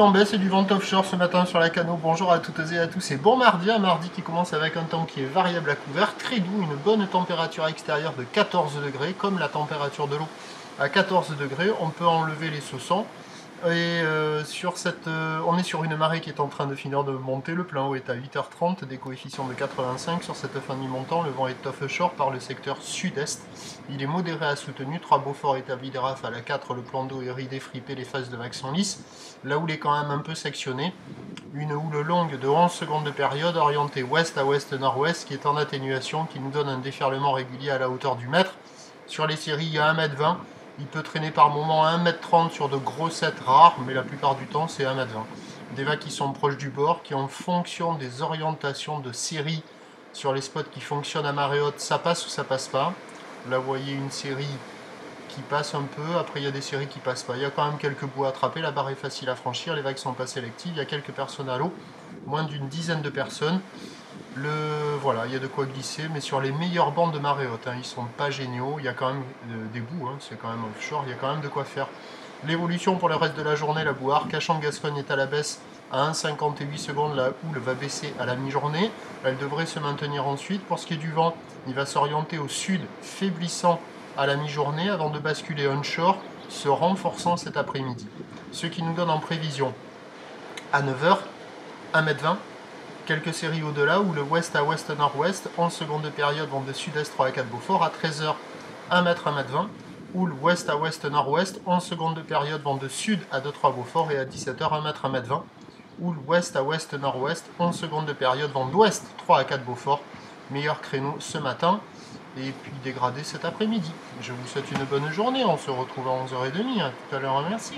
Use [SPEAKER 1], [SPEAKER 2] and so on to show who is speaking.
[SPEAKER 1] en baisse et du vent offshore ce matin sur la Cano. Bonjour à toutes et à tous et bon mardi, un mardi qui commence avec un temps qui est variable à couvert, très doux, une bonne température extérieure de 14 degrés, comme la température de l'eau à 14 degrés, on peut enlever les saussons. Et on est sur une marée qui est en train de finir de monter, le plein haut est à 8h30, des coefficients de 85 sur cette fin du montant, le vent est offshore par le secteur sud-est, il est modéré à soutenu, 3 Beaufort établi des rafales à 4, le plan d'eau est ridé, fripé, les phases de vagues sont lisses, la houle est quand même un peu sectionnée, une houle longue de 11 secondes de période orientée ouest à ouest-nord-ouest qui est en atténuation, qui nous donne un déferlement régulier à la hauteur du mètre. Sur les séries, il y a 1m20. Il peut traîner par moment à 1m30 sur de grossettes rares, mais la plupart du temps, c'est 1m20. Des vagues qui sont proches du bord, qui en fonction des orientations de série sur les spots qui fonctionnent à marée haute, ça passe ou ça passe pas. Là, vous voyez une série qui passe un peu, après il y a des séries qui passent pas. Il y a quand même quelques bouts à attraper, la barre est facile à franchir, les vagues sont pas sélectives, il y a quelques personnes à l'eau, moins d'une dizaine de personnes. Voilà, il y a de quoi glisser, mais sur les meilleures bandes de marée haute, ils sont pas géniaux, il y a quand même des bouts, c'est quand même offshore, il y a quand même de quoi faire. L'évolution pour le reste de la journée, la boue Arcachon-Gascogne est à la baisse à 1,58 secondes, la houle va baisser à la mi-journée, elle devrait se maintenir ensuite. Pour ce qui est du vent, il va s'orienter au sud, faiblissant à la mi-journée, avant de basculer onshore, se renforçant cet après-midi. Ce qui nous donne en prévision à 9h, 1m20, quelques séries au-delà où le ouest à ouest-nord-ouest, 11 secondes de période vont de sud-est 3 à 4 Beaufort, à 13h 1m, 1m20, où le ouest à ouest-nord-ouest, 11 secondes de période vont de sud à 2-3 Beaufort et à 17h 1m, 1m20, où le ouest à ouest-nord-ouest, 11 secondes de période vont d'ouest 3 à 4 Beaufort, meilleur créneau ce matin et puis dégradé cet après-midi. Je vous souhaite une bonne journée, on se retrouve à 11h30, à tout à l'heure, merci.